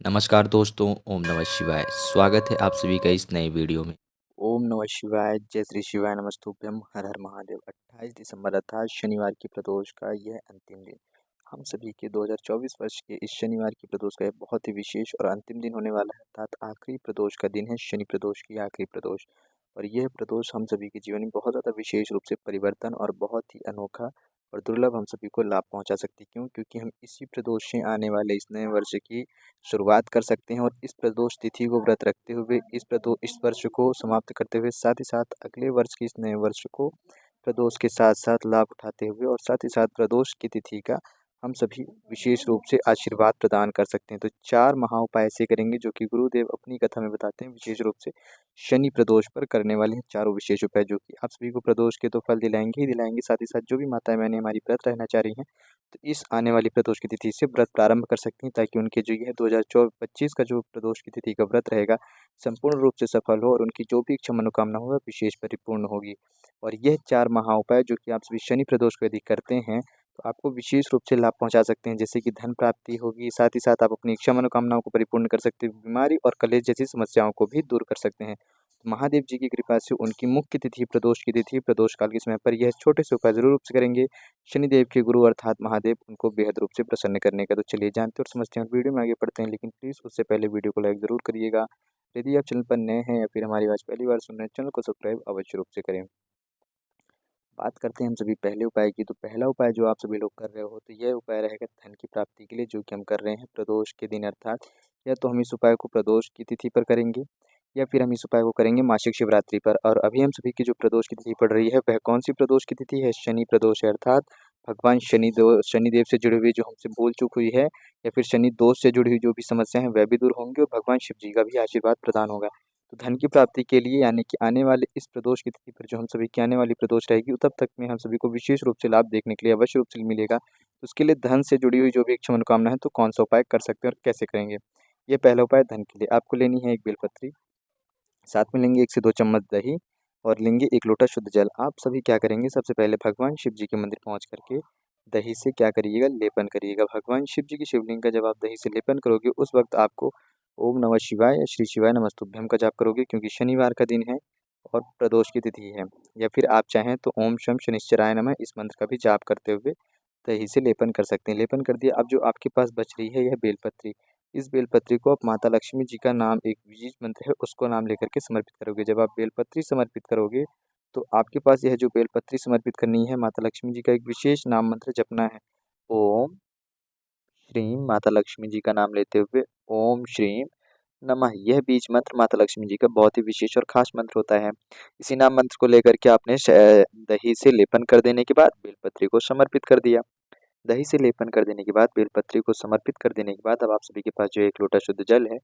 नमस्कार दोस्तों, ओम नमः शिवाय। स्वागत है आप सभी का इस नए वीडियो में। ओम नमः शिवाय, जय श्री शिवाय नमस्तुभ्यम, हर हर महादेव। 28 दिसंबर अर्थात शनिवार की प्रदोष का यह अंतिम दिन हम सभी के 2024 वर्ष के इस शनिवार की प्रदोष का यह बहुत ही विशेष और अंतिम दिन होने वाला है, अर्थात आखिरी प्रदोष का दिन है, शनि प्रदोष की आखिरी प्रदोष। और यह प्रदोष हम सभी के जीवन में बहुत ज़्यादा विशेष रूप से परिवर्तन और बहुत ही अनोखा और दुर्लभ हम सभी को लाभ पहुंचा सकती है। क्यों? क्योंकि हम इसी प्रदोष से आने वाले इस नए वर्ष की शुरुआत कर सकते हैं और इस प्रदोष तिथि को व्रत रखते हुए इस वर्ष को समाप्त करते हुए साथ ही साथ अगले वर्ष के इस नए वर्ष को प्रदोष के साथ साथ लाभ उठाते हुए और साथ ही साथ प्रदोष की तिथि का हम सभी विशेष रूप से आशीर्वाद प्रदान कर सकते हैं। तो 4 महा उपाय ऐसे करेंगे जो कि गुरुदेव अपनी कथा में बताते हैं, विशेष रूप से शनि प्रदोष पर करने वाले हैं चारों विशेष उपाय, जो कि आप सभी को प्रदोष के तो फल दिलाएंगे ही दिलाएंगे, साथ ही साथ जो भी माताएं बहनें हमारी व्रत रहना चाह रही हैं तो इस आने वाली प्रदोष की तिथि से व्रत प्रारंभ कर सकती हैं, ताकि उनके जो यह 2024-25 का जो प्रदोष की तिथि का व्रत रहेगा संपूर्ण रूप से सफल हो और उनकी जो भी इच्छा मनोकामना हो वह विशेष परिपूर्ण होगी। और यह 4 महा उपाय जो कि आप सभी शनि प्रदोष को यदि करते हैं तो आपको विशेष रूप से लाभ पहुंचा सकते हैं, जैसे कि धन प्राप्ति होगी, साथ ही साथ आप अपनी इच्छा मनोकामनाओं को परिपूर्ण कर सकते हैं, बीमारी और कलेश जैसी समस्याओं को भी दूर कर सकते हैं। तो महादेव जी की कृपा से उनकी मुख्य तिथि प्रदोष की तिथि प्रदोष काल के समय पर यह छोटे से उपाय जरूर रूप से करेंगे। शनिदेव के गुरु अर्थात महादेव उनको बेहद रूप से प्रसन्न करने का। तो चलिए जानते और समझते हैं और वीडियो में आगे बढ़ते हैं, लेकिन प्लीज़ उससे पहले वीडियो को लाइक ज़रूर करिएगा। यदि आप चैनल पर नए हैं या फिर हमारी आवाज़ पहली बार सुन रहे हैं, चैनल को सब्सक्राइब अवश्य रूप से करें। बात करते हैं हम सभी पहले उपाय की। तो पहला उपाय जो आप सभी लोग कर रहे हो तो यह उपाय रहेगा धन की प्राप्ति के लिए, जो कि हम कर रहे हैं प्रदोष के दिन, अर्थात या तो हम इस उपाय को प्रदोष की तिथि पर करेंगे या फिर हम इस उपाय को करेंगे मासिक शिवरात्रि पर। और अभी हम सभी की जो प्रदोष की तिथि पड़ रही है वह कौन सी प्रदोष की तिथि है? शनि प्रदोष है, अर्थात भगवान शनिदेव से जुड़ी हुई जो हमसे भूल चूक हुई है या फिर शनि दोष से जुड़ी हुई जो भी समस्या है वह भी दूर होंगी और भगवान शिव जी का भी आशीर्वाद प्रदान होगा। तो धन की प्राप्ति के लिए, यानी कि आने वाले इस प्रदोष की तिथि पर जो हम सभी की आने वाली प्रदोष रहेगी तब तक में हम सभी को विशेष रूप से लाभ देखने के लिए अवश्य रूप से मिलेगा। तो उसके लिए धन से जुड़ी हुई जो भी इच्छा मनोकामना है तो कौन सा उपाय कर सकते हैं और कैसे करेंगे? ये पहला उपाय धन के लिए। आपको लेनी है एक बेलपत्री, साथ में लेंगे 1 से 2 चम्मच दही और लेंगे 1 लोटा शुद्ध जल। आप सभी क्या करेंगे, सबसे पहले भगवान शिव जी के मंदिर पहुँच करके दही से क्या करिएगा, लेपन करिएगा। भगवान शिव जी की शिवलिंग का जब आप दही से लेपन करोगे उस वक्त आपको ओम नमः शिवाय या श्री शिवाय नमस्तुभ्यम का जाप करोगे, क्योंकि शनिवार का दिन है और प्रदोष की तिथि है। या फिर आप चाहें तो ओम शम शनिश्चराय नमः इस मंत्र का भी जाप करते हुए दही से लेपन कर सकते हैं। लेपन कर दिया, अब जो आपके पास बच रही है यह बेलपत्री, इस बेलपत्री को आप माता लक्ष्मी जी का नाम, एक विशेष मंत्र है उसको नाम लेकर के समर्पित करोगे। जब आप बेलपत्री समर्पित करोगे तो आपके पास यह जो बेलपत्री समर्पित करनी है, माता लक्ष्मी जी का एक विशेष नाम मंत्र जपना है। ओम श्रीम माता लक्ष्मी जी का नाम लेते हुए ओम श्रीम नमः, यह बीज मंत्र माता लक्ष्मी जी का बहुत ही विशेष और खास मंत्र होता है। इसी नाम मंत्र को लेकर के आपने दही से लेपन कर देने के बाद बेलपत्री को समर्पित कर दिया। दही से लेपन कर देने के बाद, बेलपत्री को समर्पित कर देने के बाद, अब आप सभी के पास जो 1 लोटा शुद्ध जल है,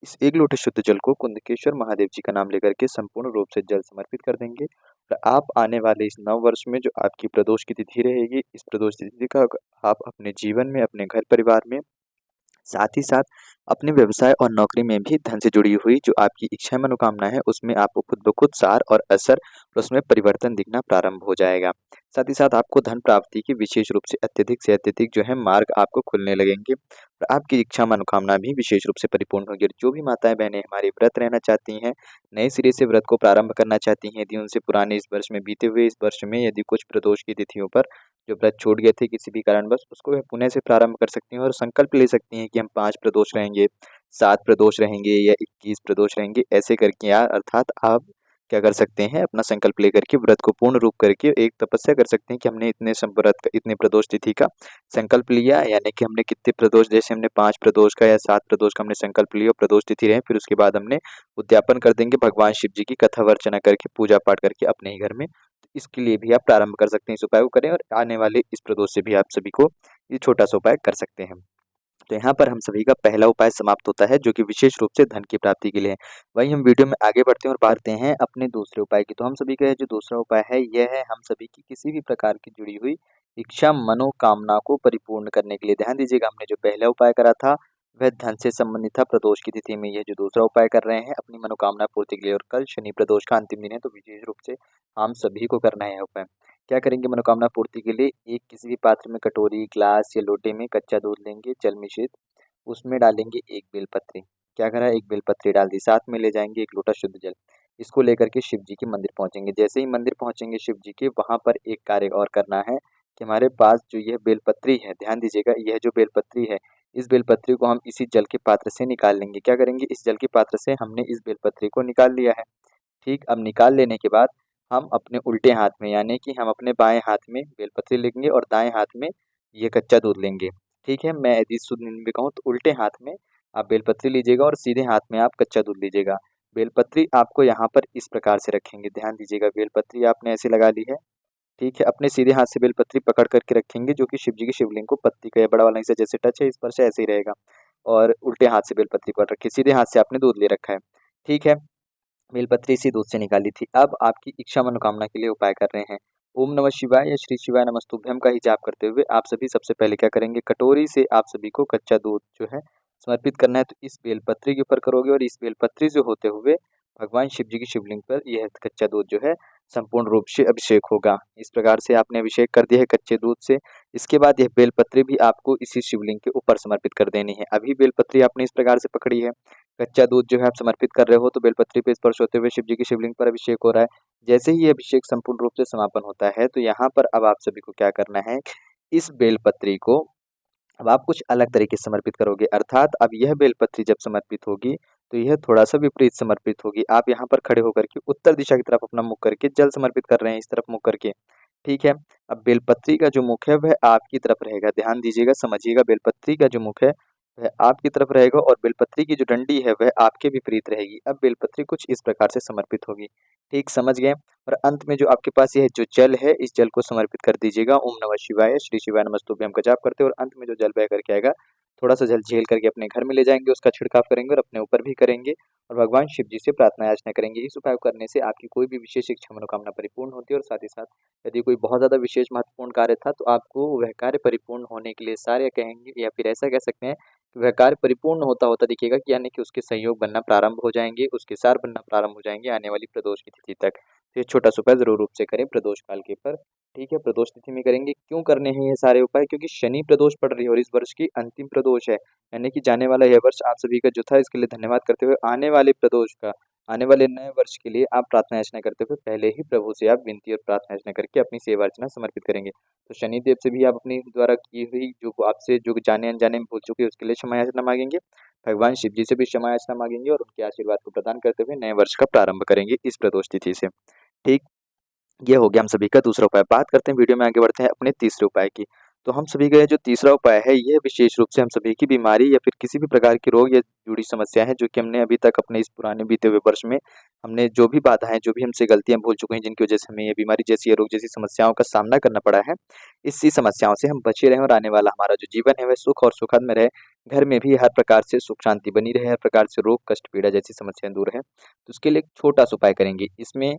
इस 1 लोटे शुद्ध जल को कुंदकेश्वर महादेव जी का नाम लेकर के संपूर्ण रूप से जल समर्पित कर देंगे। और आप आने वाले इस नव वर्ष में जो आपकी प्रदोष की तिथि रहेगी, इस प्रदोष तिथि का आप अपने जीवन में, अपने घर परिवार में, साथ ही साथ अपने व्यवसाय और नौकरी में भी धन से जुड़ी हुई जो आपकी इच्छा मनोकामना है उसमें आपको खुद ब खुद सार और असर और उसमें परिवर्तन दिखना प्रारंभ हो जाएगा। साथ ही साथ आपको धन प्राप्ति की विशेष रूप से अत्यधिक जो है मार्ग आपको खुलने लगेंगे और आपकी इच्छा मनोकामना भी विशेष रूप से परिपूर्ण होगी। और जो भी माताएं बहनें हमारी व्रत रहना चाहती हैं, नए सिरे से व्रत को प्रारंभ करना चाहती हैं, यदि उनसे पुराने इस वर्ष में, बीते हुए इस वर्ष में यदि कुछ प्रदोष की तिथियों पर जो व्रत छूट गए थे किसी भी कारणवश, उसको वह पुनः से प्रारंभ कर सकती हैं और संकल्प ले सकती हैं कि हम 5 प्रदोष रहेंगे, 7 प्रदोष रहेंगे या 21 प्रदोष रहेंगे, ऐसे करके यार, अर्थात आप क्या कर सकते हैं, अपना संकल्प लेकर के व्रत को पूर्ण रूप करके एक तपस्या कर सकते हैं कि हमने इतने प्रदोष तिथि का संकल्प लिया, यानी कि हमने कितने प्रदोष, जैसे हमने 5 प्रदोष का या 7 प्रदोष का हमने संकल्प लिया, प्रदोष तिथि रहे, फिर उसके बाद हमने उद्यापन कर देंगे भगवान शिव जी की कथा वर्चना करके, पूजा पाठ करके अपने ही घर में। तो इसके लिए भी आप प्रारंभ कर सकते हैं, इस उपाय को करें और आने वाले इस प्रदोष से भी आप सभी को ये छोटा सा उपाय कर सकते हैं। तो यहाँ पर हम सभी का पहला उपाय समाप्त होता है, जो कि विशेष रूप से धन की प्राप्ति के लिए है। वहीं हम वीडियो में आगे बढ़ते हैं और बढ़ते हैं अपने दूसरे उपाय की। तो हम सभी का जो दूसरा उपाय है यह है हम सभी की किसी भी प्रकार की जुड़ी हुई इच्छा मनोकामना को परिपूर्ण करने के लिए। ध्यान दीजिएगा, हमने जो पहला उपाय करा था वह धन से संबंधित था प्रदोष की तिथि में, यह जो दूसरा उपाय कर रहे हैं अपनी मनोकामना पूर्ति के लिए। और कल शनि प्रदोष का अंतिम दिन है, तो विशेष रूप से हम सभी को करना है उपाय। क्या करेंगे मनोकामना पूर्ति के लिए? एक किसी भी पात्र में, कटोरी, ग्लास या लोटे में कच्चा दूध लेंगे जल मिश्रित, उसमें डालेंगे एक बेलपत्री। क्या करा, एक बेलपत्री डाल दी, साथ में ले जाएंगे एक लोटा शुद्ध जल। इसको लेकर के शिव जी के मंदिर पहुंचेंगे। जैसे ही मंदिर पहुंचेंगे शिव जी के, वहां पर एक कार्य और करना है कि हमारे पास जो यह बेलपत्री है, ध्यान दीजिएगा, यह जो बेलपत्री है, इस बेलपत्री को हम इसी जल के पात्र से निकाल लेंगे। क्या करेंगे, इस जल के पात्र से हमने इस बेलपत्री को निकाल लिया है। ठीक, अब निकाल लेने के बाद हम अपने उल्टे हाथ में, यानी कि हम अपने बाएं हाथ में बेलपत्री लेंगे और दाएं हाथ में ये कच्चा दूध लेंगे। ठीक है, मैं यदि शुद्ध हिंदी में कहूँ तो उल्टे हाथ में आप बेलपत्री लीजिएगा और सीधे हाथ में आप कच्चा दूध लीजिएगा। बेलपत्री आपको यहाँ पर इस प्रकार से रखेंगे, ध्यान दीजिएगा, बेलपत्री आपने ऐसे लगा ली है। ठीक है, अपने सीधे हाथ से बेलपत्री पकड़ करके रखेंगे, जो कि शिव जी के शिवलिंग को पत्ती का या बड़ा वाला हिस्सा जैसे टच है, इस पर से ऐसे ही रहेगा। और उल्टे हाथ से बेलपत्री पकड़ रखी, सीधे हाथ से आपने दूध ले रखा है। ठीक है, बेलपत्री इसी दूध से निकाली थी। अब आपकी इच्छा मनोकामना के लिए उपाय कर रहे हैं। ओम नमः शिवाय या श्री शिवाय नमस्तुभ्यम का ही जाप करते हुए आप सभी सबसे पहले क्या करेंगे, कटोरी से आप सभी को कच्चा दूध जो है समर्पित करना है। तो इस बेलपत्री के ऊपर करोगे और इस बेलपत्री से होते हुए भगवान शिव जी की शिवलिंग पर यह कच्चा दूध जो है संपूर्ण रूप से अभिषेक होगा। इस प्रकार से आपने अभिषेक कर दिया है कच्चे दूध से। इसके बाद यह बेलपत्री भी आपको इसी शिवलिंग के ऊपर समर्पित कर देनी है। अभी बेलपत्री आपने इस प्रकार से पकड़ी है, कच्चा दूध जो है आप समर्पित कर रहे हो, तो बेलपत्री पे स्पर्श होते हुए शिव जी की शिवलिंग पर अभिषेक हो रहा है। जैसे ही ये अभिषेक संपूर्ण रूप से समापन होता है, तो यहाँ पर अब आप सभी को क्या करना है, इस बेलपत्री को अब आप कुछ अलग तरीके से समर्पित करोगे। अर्थात अब यह बेलपत्री जब समर्पित होगी तो यह थोड़ा सा विपरीत समर्पित होगी। आप यहाँ पर खड़े होकर के उत्तर दिशा की तरफ अपना मुख करके जल समर्पित कर रहे हैं, इस तरफ मुख करके। ठीक है, अब बेलपत्री का जो मुख है वह आपकी तरफ रहेगा, ध्यान दीजिएगा, समझिएगा, बेलपत्री का जो मुख है वह आपकी तरफ रहेगा और बेलपत्री की जो डंडी है वह आपके विपरीत रहेगी। अब बेलपत्री कुछ इस प्रकार से समर्पित होगी। ठीक, समझ गए। और अंत में जो आपके पास यह जो जल है, इस जल को समर्पित कर दीजिएगा। ओम नमः शिवाय श्री शिवाय नमस्तुभ्यम का जाप करते और अंत में जो जल बह करके आएगा, थोड़ा सा जल झेल करके अपने घर में ले जाएंगे, उसका छिड़काव करेंगे और अपने ऊपर भी करेंगे और भगवान शिव जी से प्रार्थना याचना करेंगे। इस उपाय को करने से आपकी कोई भी विशेष इच्छा मनोकामना परिपूर्ण होती है और साथ ही साथ यदि कोई बहुत ज़्यादा विशेष महत्वपूर्ण कार्य था तो आपको वह कार्य परिपूर्ण होने के लिए सारे कहेंगे, या फिर ऐसा कह सकते हैं कि वह कार्य परिपूर्ण होता होता दिखेगा, कि यानी कि उसके संयोग बनना प्रारंभ हो जाएंगे, उसके सार बनना प्रारंभ हो जाएंगे आने वाली प्रदोष की तिथि तक। तो ये छोटा सा उपाय जरूर रूप से करें प्रदोष काल के पर। ठीक है, प्रदोष तिथि में करेंगे। क्यों करने हैं ये सारे उपाय, क्योंकि शनि प्रदोष पड़ रही है और इस वर्ष की अंतिम प्रदोष है, यानी कि जाने वाला यह वर्ष आप सभी का जो था इसके लिए धन्यवाद करते हुए आने वाले प्रदोष का, आने वाले नए वर्ष के लिए आप प्रार्थना याचना करते हुए पहले ही प्रभु से आप विनती और प्रार्थना याचना करके अपनी सेवा अर्चना समर्पित करेंगे। तो शनिदेव से भी आप अपनी द्वारा की हुई जो आपसे जो जाने अनजाने में भूल चुके उसके लिए क्षमा याचना मांगेंगे। भगवान शिव जी से भी क्षमा याचना मांगेंगे और उनके आशीर्वाद को प्रदान करते हुए नए वर्ष का प्रारंभ करेंगे इस प्रदोष तिथि से। ठीक, ये हो गया हम सभी का दूसरा उपाय। बात करते हैं, वीडियो में आगे बढ़ते हैं अपने तीसरे उपाय की। तो हम सभी का ये जो तीसरा उपाय है, यह विशेष रूप से हम सभी की बीमारी या फिर किसी भी प्रकार की रोग या जुड़ी समस्या है, जो कि हमने अभी तक अपने इस पुराने बीते हुए वर्ष में हमने जो भी बाधाएं, जो भी हमसे गलतियां भूल चुके हैं, जिनकी वजह से हमें ये बीमारी जैसी, ये रोग जैसी समस्याओं का सामना करना पड़ा है, इसी समस्याओं से हम बचे रहें और आने वाला हमारा जो जीवन है वह सुख और सुखद में रहे। घर में भी हर प्रकार से सुख शांति बनी रहे, हर प्रकार से रोग कष्ट पीड़ा जैसी समस्याएं दूर है। तो उसके लिए एक छोटा सा उपाय करेंगे। इसमें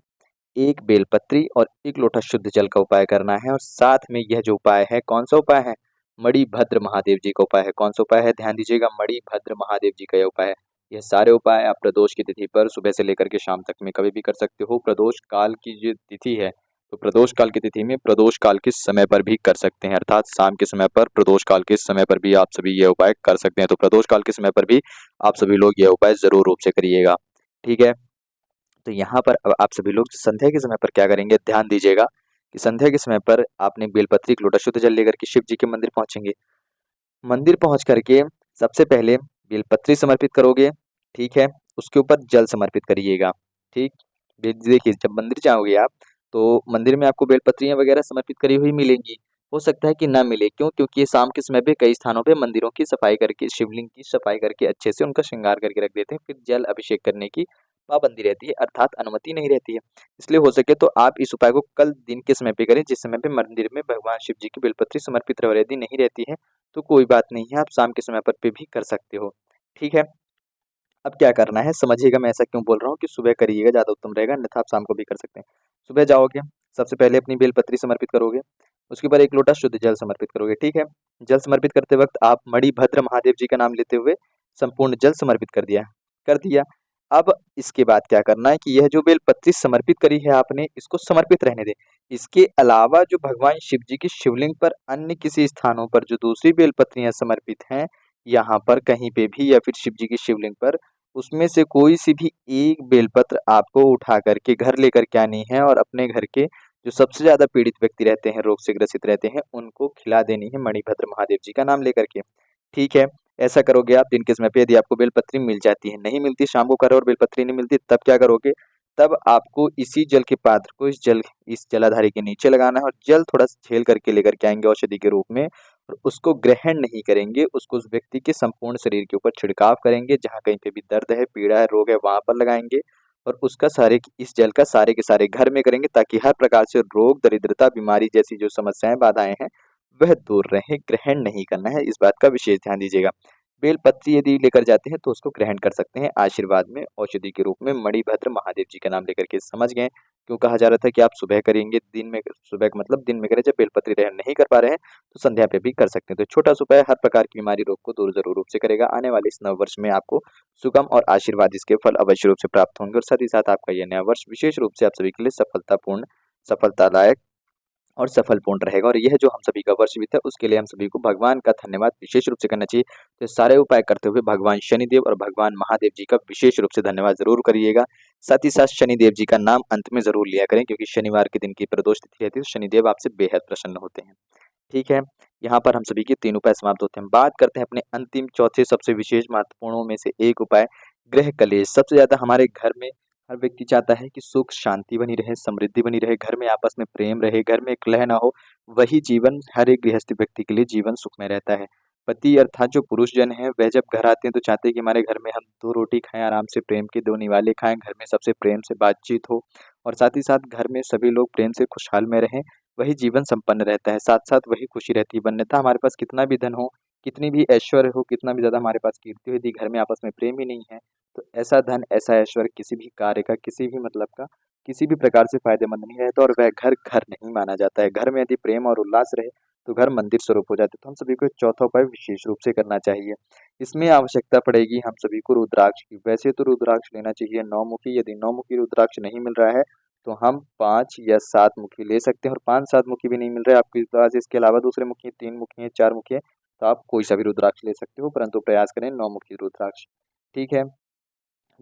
एक बेलपत्री और एक लोटा शुद्ध जल का उपाय करना है और साथ में यह जो उपाय है, कौन सा उपाय है, मणिभद्र महादेव जी का उपाय है। कौन सा उपाय है, ध्यान दीजिएगा, मणिभद्र महादेव जी का यह उपाय है। यह सारे उपाय आप प्रदोष की तिथि पर सुबह से लेकर के शाम तक में कभी भी कर सकते हो। प्रदोष काल की जो तिथि है, तो प्रदोष काल की तिथि में प्रदोष काल के समय पर भी कर सकते हैं, अर्थात शाम के समय पर, प्रदोष काल के समय पर भी आप सभी ये उपाय कर सकते हैं। तो प्रदोष काल के समय पर भी आप सभी लोग ये उपाय जरूर रूप से करिएगा। ठीक है, तो यहाँ पर अब आप सभी लोग संध्या के समय पर क्या करेंगे, ध्यान दीजिएगा कि संध्या के समय पर आपने बेलपत्री एक लोटा शुद्ध जल लेकर के शिव जी के मंदिर पहुंचेंगे। मंदिर पहुंच करके सबसे पहले बेलपत्री समर्पित करोगे। ठीक है, उसके ऊपर जल समर्पित करिएगा। ठीक, देखिए, जब मंदिर जाओगे आप तो मंदिर में आपको बेलपत्रियां वगैरह समर्पित करी हुई मिलेंगी। हो सकता है कि ना मिले, क्यों, क्योंकि ये शाम के समय पे कई स्थानों पे मंदिरों की सफाई करके, शिवलिंग की सफाई करके अच्छे से उनका श्रृंगार करके रख देते हैं, फिर जल अभिषेक करने की पाबंदी रहती है, अर्थात अनुमति नहीं रहती है। इसलिए हो सके तो आप इस उपाय को कल दिन के समय पे करें, जिस समय पे मंदिर में भगवान शिव जी की बेलपत्री समर्पित रहे। और यदि नहीं रहती है तो कोई बात नहीं है, आप शाम के समय पर पे भी कर सकते हो। ठीक है, अब क्या करना है समझिएगा, मैं ऐसा क्यों बोल रहा हूँ कि सुबह करिएगा, ज़्यादा उत्तम रहेगा, अन्यथा आप शाम को भी कर सकते हैं। सुबह जाओगे, सबसे पहले अपनी बेलपत्री समर्पित करोगे, उसके बाद एक लोटा शुद्ध जल समर्पित करोगे। ठीक है, जल समर्पित करते वक्त आप मणिभद्र महादेव जी का नाम लेते हुए संपूर्ण जल समर्पित कर दिया। अब इसके बाद क्या करना है कि यह जो बेलपत्री समर्पित करी है आपने, इसको समर्पित रहने दें। इसके अलावा जो भगवान शिव जी की शिवलिंग पर अन्य किसी स्थानों पर जो दूसरी बेलपत्रियां समर्पित हैं, यहाँ पर कहीं पे भी या फिर शिव जी की शिवलिंग पर उसमें से कोई सी भी एक बेलपत्र आपको उठा करके घर लेकर के आनी है और अपने घर के जो सबसे ज़्यादा पीड़ित व्यक्ति रहते हैं, रोग से ग्रसित रहते हैं, उनको खिला देनी है मणिभद्र महादेव जी का नाम लेकर के। ठीक है, ऐसा करोगे आप दिन के समय पे। यदि आपको बेलपत्री मिल जाती है, नहीं मिलती, शाम को करो और बेलपत्री नहीं मिलती, तब क्या करोगे? तब आपको इसी जल के पात्र को इस जलाधारी के नीचे लगाना है और जल थोड़ा झेल करके लेकर के आएँगे औषधि के रूप में और उसको ग्रहण नहीं करेंगे, उसको उस व्यक्ति के संपूर्ण शरीर के ऊपर छिड़काव करेंगे, जहाँ कहीं पे भी दर्द है, पीड़ा है, रोग है, वहाँ पर लगाएँगे और उसका इस जल का सारे के सारे घर में करेंगे ताकि हर प्रकार से रोग, दरिद्रता, बीमारी जैसी जो समस्याएँ, बाधाएँ हैं, वह दूर रहें। ग्रहण नहीं करना है, इस बात का विशेष ध्यान दीजिएगा। बेलपत्री यदि लेकर जाते हैं तो उसको ग्रहण कर सकते हैं आशीर्वाद में, औषधि के रूप में मणिभद्र महादेव जी का नाम लेकर के। समझ गए? क्यों कहा जा रहा था कि आप सुबह करेंगे, दिन में सुबह का मतलब दिन में करें, जब बेलपत्री ग्रहण नहीं कर पा रहे हैं तो संध्या पे भी कर सकते हैं। तो छोटा-सा उपाय हर प्रकार की बीमारी, रोग को दूर ज़रूर रूप से करेगा। आने वाले इस नववर्ष में आपको सुगम और आशीर्वाद इसके फल अवश्य रूप से प्राप्त होंगे और साथ ही साथ आपका यह नया वर्ष विशेष रूप से आप सभी के लिए सफलतादायक और सफलपूर्ण रहेगा और यह जो हम सभी का वर्ष बीता उसके लिए हम सभी को भगवान का धन्यवाद विशेष रूप से करना चाहिए। तो सारे उपाय करते हुए भगवान शनिदेव और भगवान महादेव जी का विशेष रूप से धन्यवाद जरूर करिएगा। साथ ही साथ शनिदेव जी का नाम अंत में जरूर लिया करें, क्योंकि शनिवार के दिन की प्रदोष तिथि रहती है तो शनिदेव आपसे बेहद प्रसन्न होते हैं। ठीक है, यहाँ पर हम सभी के 3 उपाय समाप्त होते हैं। बात करते हैं अपने अंतिम चौथे सबसे विशेष महत्वपूर्णों में से एक उपाय, गृह कलेश। सबसे ज़्यादा हमारे घर में हर व्यक्ति चाहता है कि सुख शांति बनी रहे, समृद्धि बनी रहे, घर में आपस में प्रेम रहे, घर में कलह ना हो। वही जीवन हर एक गृहस्थ व्यक्ति के लिए जीवन सुखमय रहता है। पति अर्थात जो पुरुष जन हैं, वह जब घर आते हैं तो चाहते हैं कि हमारे घर में हम 2 रोटी खाएँ, आराम से प्रेम के 2 निवाले खाएँ, घर में सबसे प्रेम से बातचीत हो और साथ ही साथ घर में सभी लोग प्रेम से खुशहाल में रहें। वही जीवन संपन्न रहता है, साथ-साथ वही खुशी रहती है। अन्यथा हमारे पास कितना भी धन हो, कितनी भी ऐश्वर्य हो, कितना भी ज़्यादा हमारे पास कीर्ति हो, यदि घर में आपस में प्रेम ही नहीं है, तो ऐसा धन, ऐसा ऐश्वर्य किसी भी कार्य का, किसी भी मतलब का, किसी भी प्रकार से फ़ायदेमंद नहीं रहता और वह घर, घर नहीं माना जाता है। घर में यदि प्रेम और उल्लास रहे, तो घर मंदिर स्वरूप हो जाता है। तो हम सभी को एक चौथा उपाय विशेष रूप से करना चाहिए। इसमें आवश्यकता पड़ेगी हम सभी को रुद्राक्ष की। वैसे तो रुद्राक्ष लेना चाहिए 9 मुखी, यदि 9 मुखी रुद्राक्ष नहीं मिल रहा है, तो हम 5 या 7 मुखी ले सकते हैं और 5-7 मुखी भी नहीं मिल रहा है आपके पास, इसके अलावा दूसरे मुखी हैं, 3 मुखी हैं, 4 मुखी हैं, तो आप कोई सा भी रुद्राक्ष ले सकते हो, परंतु प्रयास करें 9 मुखी रुद्राक्ष। ठीक है,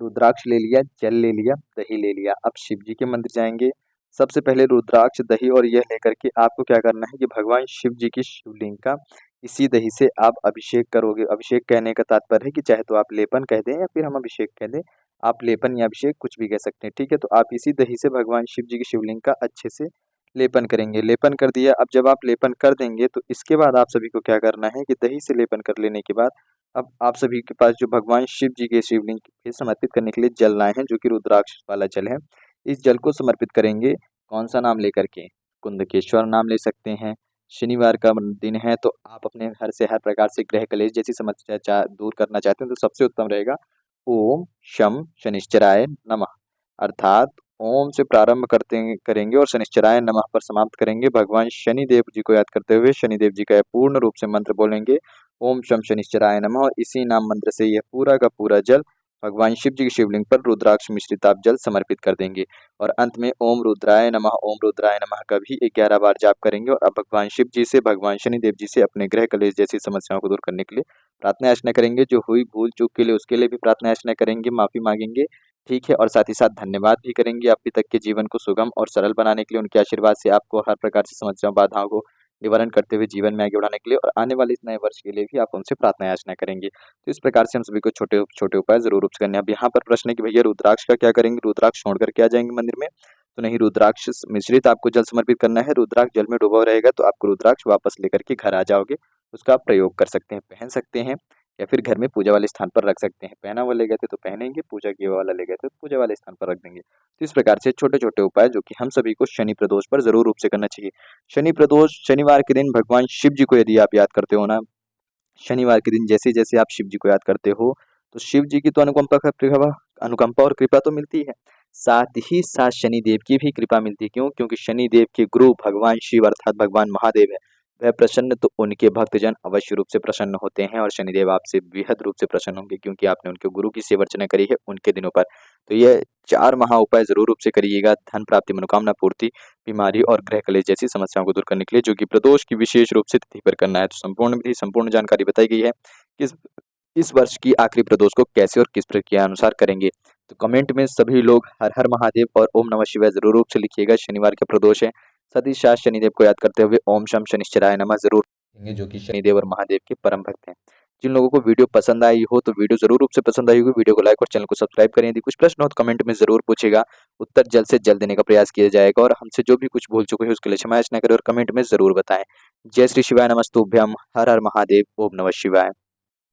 रुद्राक्ष ले लिया, जल ले लिया, दही ले लिया। अब शिव जी के मंदिर जाएँगे। सबसे पहले रुद्राक्ष, दही और यह लेकर के आपको क्या करना है कि भगवान शिव जी की शिवलिंग का इसी दही से आप अभिषेक करोगे। अभिषेक कहने का तात्पर्य है कि चाहे तो आप लेपन कह दें या फिर हम अभिषेक कह दें। आप लेपन या अभिषेक कुछ भी कह सकते हैं, ठीक है? तो आप इसी दही से भगवान शिव जी की शिवलिंग का अच्छे से लेपन करेंगे। लेपन कर दिया, अब जब आप लेपन कर देंगे तो इसके बाद आप सभी को क्या करना है कि दही से लेपन कर लेने के बाद अब आप सभी के पास जो भगवान शिव जी के शिवलिंग पे समर्पित करने के लिए जल लाए हैं, जो कि रुद्राक्ष वाला जल है। इस जल को समर्पित करेंगे कौन-सा नाम लेकर के? कुंदकेश्वर नाम ले सकते हैं। शनिवार का दिन है तो आप अपने घर से हर प्रकार से गृह कलेश जैसी समस्या दूर करना चाहते हैं तो सबसे उत्तम रहेगा ओम शम शनिश्चराय नमः, अर्थात ओम से प्रारंभ करेंगे और शनिश्चराय नमः पर समाप्त करेंगे। भगवान शनिदेव जी को याद करते हुए शनिदेव जी का पूर्ण रूप से मंत्र बोलेंगे, ओम शम शनिश्चराय नमः, और इसी नाम मंत्र से यह पूरा का पूरा जल भगवान शिव जी की शिवलिंग पर रुद्राक्ष मिश्रित आप जल समर्पित कर देंगे और अंत में ओम रुद्राय नमः का भी 11 बार जाप करेंगे और अब भगवान शिव जी से, भगवान शनिदेव जी से अपने गृह कलेश जैसी समस्याओं को दूर करने के लिए प्रार्थना याचना करेंगे। जो हुई भूल चूक के लिए उसके लिए भी प्रार्थना याचना करेंगे, माफी मांगेंगे, ठीक है? और साथ ही साथ धन्यवाद भी करेंगे अभी तक के जीवन को सुगम और सरल बनाने के लिए, उनके आशीर्वाद से आपको हर प्रकार से समस्याओं, बाधाओं को निवारण करते हुए जीवन में आगे बढ़ाने के लिए और आने वाले इस नए वर्ष के लिए भी आप उनसे प्रार्थना याचना करेंगे। तो इस प्रकार से हम सभी को छोटे-छोटे उपाय ज़रूर रूप से करने हैं। अब यहाँ पर प्रश्न है कि भैया रुद्राक्ष का क्या करेंगे? रुद्राक्ष छोड़ कर के आ जाएँगे मंदिर में? तो नहीं, रुद्राक्ष मिश्रित आपको जल समर्पित करना है। रुद्राक्ष जल में डूबा रहेगा तो आपको रुद्राक्ष वापस लेकर के घर आ जाओगे। उसका आप प्रयोग कर सकते हैं, पहन सकते हैं या फिर घर में पूजा वाले स्थान पर रख सकते हैं। पहना हुआ ले गए थे तो पहनेंगे, पूजा किया वाला ले गए थे तो पूजा वाले स्थान पर रख देंगे। तो इस प्रकार से छोटे-छोटे उपाय जो कि हम सभी को शनि प्रदोष पर ज़रूर रूप से करना चाहिए। शनि प्रदोष शनिवार के दिन भगवान शिव जी को यदि आप याद करते हो ना, शनिवार के दिन जैसे-जैसे आप शिव जी को याद करते हो, तो शिव जी की तो अनुकंपा और कृपा तो मिलती है, साथ ही साथ शनिदेव की भी कृपा मिलती है। क्यों? क्योंकि शनिदेव के गुरु भगवान शिव अर्थात भगवान महादेव है। वह प्रसन्न तो उनके भक्तजन अवश्य रूप से प्रसन्न होते हैं और शनिदेव आपसे बेहद रूप से प्रसन्न होंगे, क्योंकि आपने उनके गुरु की सेवा अर्चना करी है उनके दिनों पर। तो ये 4 महा उपाय ज़रूर रूप से करिएगा, धन प्राप्ति, मनोकामना पूर्ति, बीमारी और गृह कलेश जैसी समस्याओं को दूर करने के लिए, जो कि प्रदोष की विशेष रूप से तिथि पर करना है। तो संपूर्ण विधि, संपूर्ण जानकारी बताई गई है। किस इस वर्ष की आखिरी प्रदोष को कैसे और किस प्रक्रिया अनुसार करेंगे। तो कमेंट में सभी लोग हर हर महादेव और ओम नमः शिवाय जरूर रूप से लिखिएगा। शनिवार का प्रदोष है, साथ ही साथ शनिदेव को याद करते हुए ओम शम शनिश्चराय नमः जरूर लिखेंगे, जो कि शनिदेव और महादेव के परम भक्त हैं। जिन लोगों को वीडियो पसंद आई हो तो वीडियो जरूर रूप से पसंद आई होगी, वीडियो को लाइक और चैनल को सब्सक्राइब करें। यदि कुछ प्रश्न हो तो कमेंट में जरूर पूछेगा, उत्तर जल्द से जल्द देने का प्रयास किया जाएगा। और हमसे जो भी कुछ भूल चुके हैं उसके लिए क्षमा याचना करें और कमेंट में जरूर बताएं। जय श्री शिवाय नमस्तुभ्यम, हर हर महादेव, ओम नमः शिवाय।